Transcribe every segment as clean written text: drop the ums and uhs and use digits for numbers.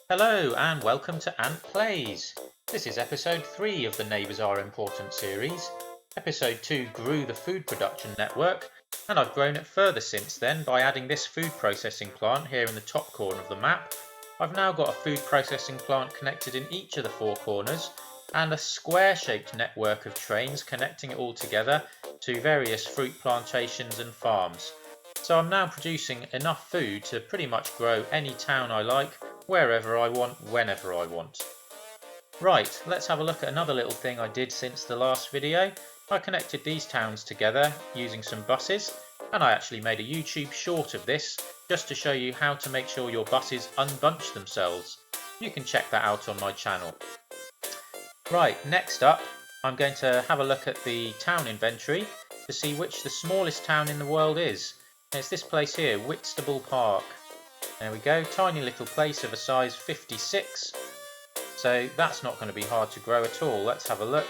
Hello and welcome to Ant Plays. This is episode 3 of the Neighbours Are Important series. Episode 2 grew the food production network, and I've grown it further since then by adding this food processing plant here in the top corner of the map. I've now got a food processing plant connected in each of the 4 corners, and a square-shaped network of trains connecting it all together to various fruit plantations and farms. So I'm now producing enough food to pretty much grow any town I like, wherever I want, whenever I want. Right, let's have a look at another little thing I did since the last video. I connected these towns together using some buses, and I actually made a YouTube short of this just to show you how to make sure your buses unbunch themselves. You can check that out on my channel. Right, next up I'm going to have a look at the town inventory to see which the smallest town in the world is. It's this place here, Whitstable Park. There we go, tiny little place of a size 56. So that's not going to be hard to grow at all. Let's have a look.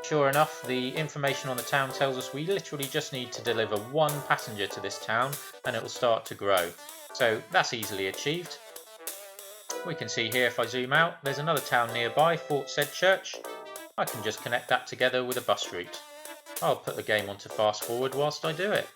Sure enough, the information on the town tells us we literally just need to deliver one passenger to this town and it will start to grow. So that's easily achieved. We can see here if I zoom out, there's another town nearby, Fort Said Church. I can just connect that together with a bus route. I'll put the game onto fast forward whilst I do it.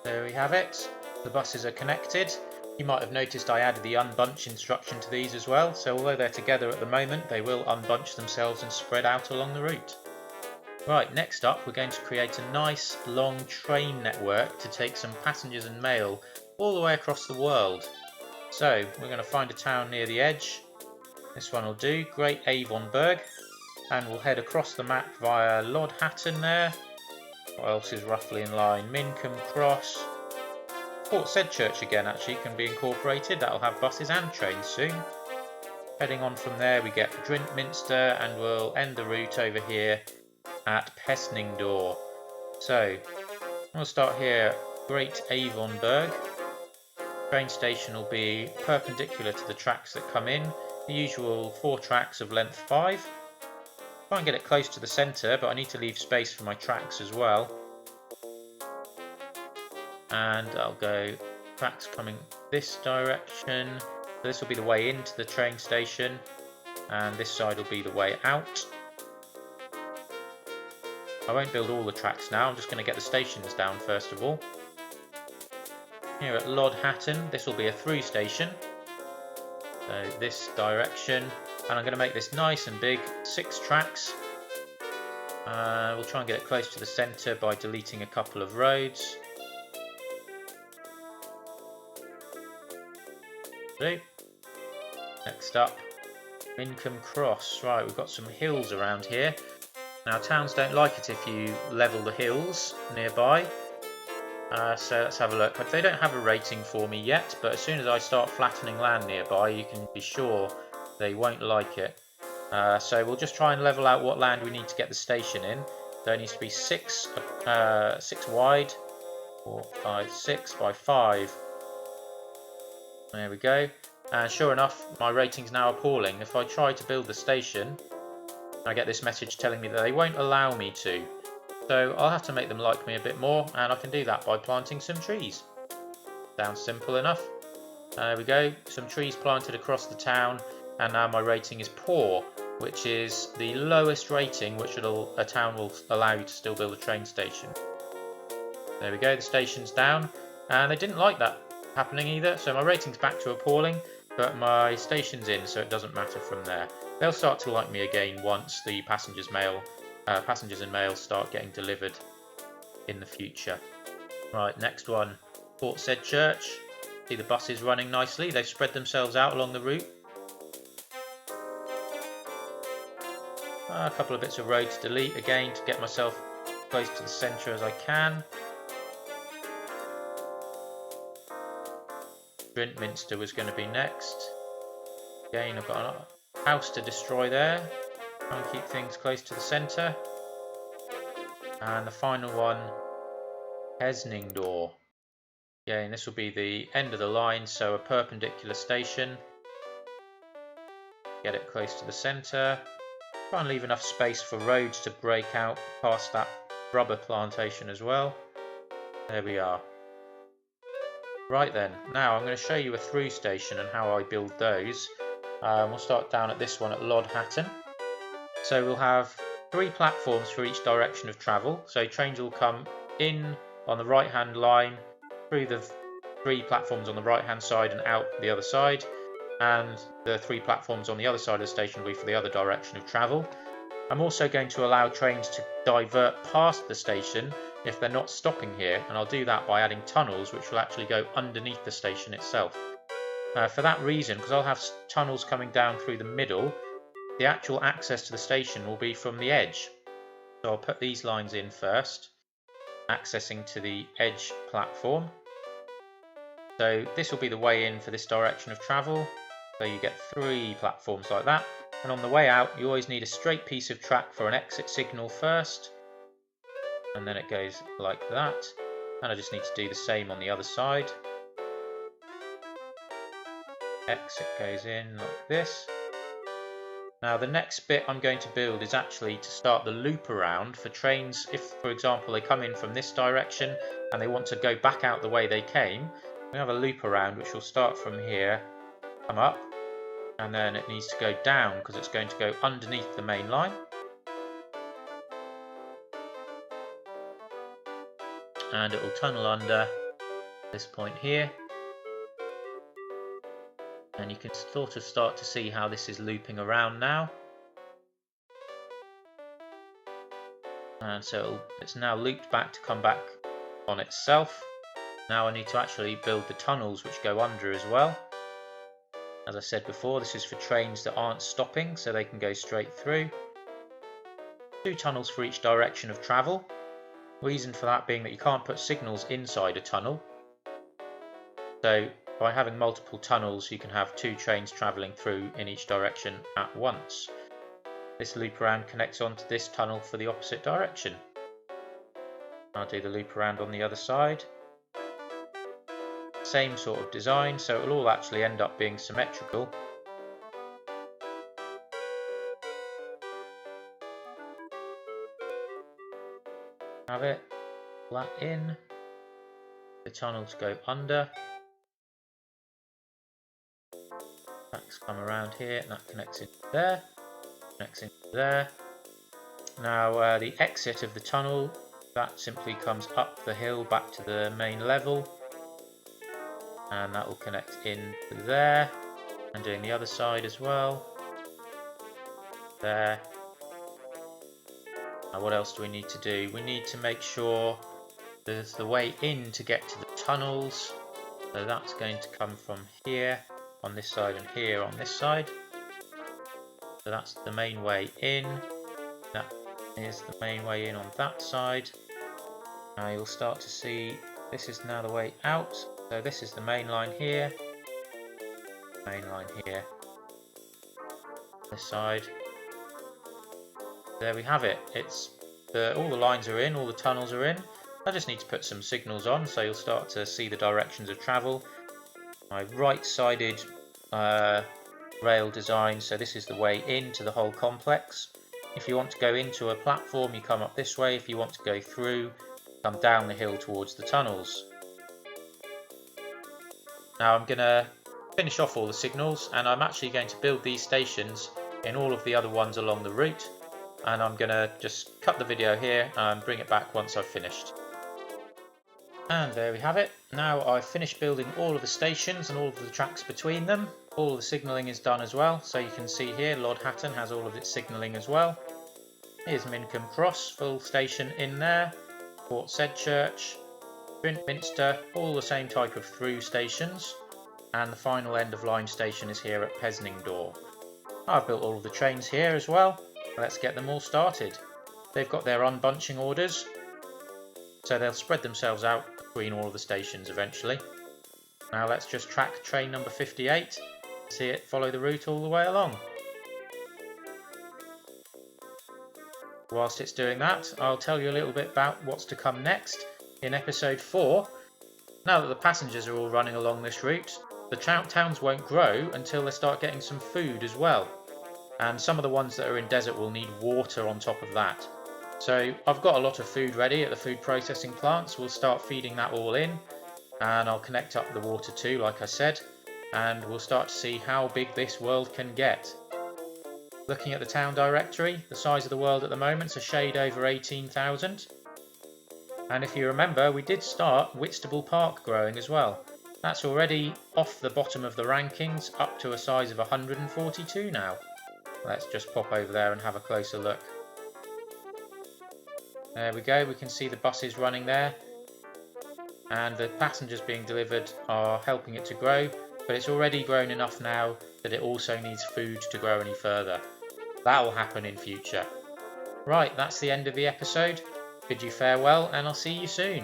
There we have it. The buses are connected. You might have noticed I added the unbunch instruction to these as well, so although they're together at the moment, they will unbunch themselves and spread out along the route. Right, next up we're going to create a nice long train network to take some passengers and mail all the way across the world. So we're going to find a town near the edge. This one will do, Great Avonburg, and we'll head across the map via Lod Hatton there. What else is roughly in line? Mincombe Cross. Fort Said Church again actually can be incorporated. That'll have buses and trains soon. Heading on from there we get Drintminster and we'll end the route over here at Pesningdore. So we'll start here, Great Avonburg. Train station will be perpendicular to the tracks that come in. The usual 4 tracks of length 5. Try and get it close to the centre, but I need to leave space for my tracks as well. And I'll go tracks coming this direction. So this will be the way into the train station, and this side will be the way out. I won't build all the tracks now, I'm just going to get the stations down first of all. Here at Lod Hatton, this will be a through station. So this direction, and I'm going to make this nice and big, 6 tracks. We'll try and get it close to the centre by deleting a couple of roads. Next up, Mincombe Cross. Right, we've got some hills around here. Now towns don't like it if you level the hills nearby. So let's have a look. They don't have a rating for me yet, but as soon as I start flattening land nearby, you can be sure they won't like it. So we'll just try and level out what land we need to get the station in. There needs to be 6 wide, 4, 5, 6 by 5. There we go. And sure enough, my rating's now appalling. If I try to build the station, I get this message telling me that they won't allow me to. So I'll have to make them like me a bit more, and I can do that by planting some trees. Sounds simple enough. There we go, some trees planted across the town, and now my rating is poor, which is the lowest rating which a town will allow you to still build a train station. There we go, the station's down, and they didn't like that happening either, so my rating's back to appalling, but my station's in, so it doesn't matter from there. They'll start to like me again once the passengers and mail start getting delivered in the future. Right, next one, Fort Said Church. See the buses running nicely, they've spread themselves out along the route. A couple of bits of road to delete again to get myself close to the centre as I can. Drintminster was going to be next. Again, I've got a house to destroy there. Try and keep things close to the centre. And the final one, Pesningdore. Again, this will be the end of the line, so a perpendicular station. Get it close to the centre. Try and leave enough space for roads to break out past that rubber plantation as well. There we are. Right then, now I'm going to show you a through station and how I build those. We'll start down at this one at Lod Hatton. So we'll have 3 platforms for each direction of travel. So trains will come in on the right hand line, through the 3 platforms on the right hand side and out the other side. And the 3 platforms on the other side of the station will be for the other direction of travel. I'm also going to allow trains to divert past the station if they're not stopping here, and I'll do that by adding tunnels which will actually go underneath the station itself. For that reason, because I'll have tunnels coming down through the middle, the actual access to the station will be from the edge. So I'll put these lines in first, accessing to the edge platform. So this will be the way in for this direction of travel. So you get 3 platforms like that. And on the way out, you always need a straight piece of track for an exit signal first. And then it goes like that. And I just need to do the same on the other side. Exit goes in like this. Now the next bit I'm going to build is actually to start the loop around for trains. If, for example, they come in from this direction and they want to go back out the way they came, we have a loop around which will start from here, come up, and then it needs to go down because it's going to go underneath the main line. And it will tunnel under this point here. And you can sort of start to see how this is looping around now. And so it's now looped back to come back on itself. Now I need to actually build the tunnels which go under as well. As I said before, this is for trains that aren't stopping, so they can go straight through. 2 tunnels for each direction of travel. Reason for that being that you can't put signals inside a tunnel. So by having multiple tunnels, you can have 2 trains travelling through in each direction at once. This loop around connects onto this tunnel for the opposite direction. I'll do the loop around on the other side. Same sort of design, so it will all actually end up being symmetrical. Have it flat in. The tunnels go under. Tracks come around here, and that connects into there. Connects into there. Now the exit of the tunnel, that simply comes up the hill back to the main level. And that will connect in there, and doing the other side as well. There. Now what else do we need to do? We need to make sure there's the way in to get to the tunnels. So that's going to come from here on this side and here on this side. So that's the main way in. That is the main way in on that side. Now you'll start to see this is now the way out. So this is the main line here, main line here, this side. There we have it. It's all the lines are in, all the tunnels are in. I just need to put some signals on, so you'll start to see the directions of travel. My right-sided rail design, so this is the way into the whole complex. If you want to go into a platform, you come up this way. If you want to go through, come down the hill towards the tunnels. Now I'm going to finish off all the signals, and I'm actually going to build these stations in all of the other ones along the route, and I'm going to just cut the video here and bring it back once I've finished. And there we have it. Now I've finished building all of the stations and all of the tracks between them. All of the signalling is done as well, so you can see here Lod Hatton has all of its signalling as well. Here's Mincombe Cross, full station in there, Port Said Church, Minster, all the same type of through stations, and the final end of line station is here at Pesningdore. I've built all of the trains here as well. Let's get them all started. They've got their unbunching orders, so they'll spread themselves out between all of the stations eventually. Now let's just track train number 58, see it follow the route all the way along. Whilst it's doing that, I'll tell you a little bit about what's to come next. In episode 4, Now that the passengers are all running along this route, the towns won't grow until they start getting some food as well. And some of the ones that are in desert will need water on top of that. So I've got a lot of food ready at the food processing plants. We'll start feeding that all in, and I'll connect up the water too, like I said, and we'll start to see how big this world can get. Looking at the town directory, the size of the world at the moment is a shade over 18,000. And if you remember, we did start Whitstable Park growing as well. That's already off the bottom of the rankings, up to a size of 142 now. Let's just pop over there and have a closer look. There we go, we can see the buses running there. And the passengers being delivered are helping it to grow, but it's already grown enough now that it also needs food to grow any further. That will happen in future. Right, that's the end of the episode. Bid you farewell, and I'll see you soon.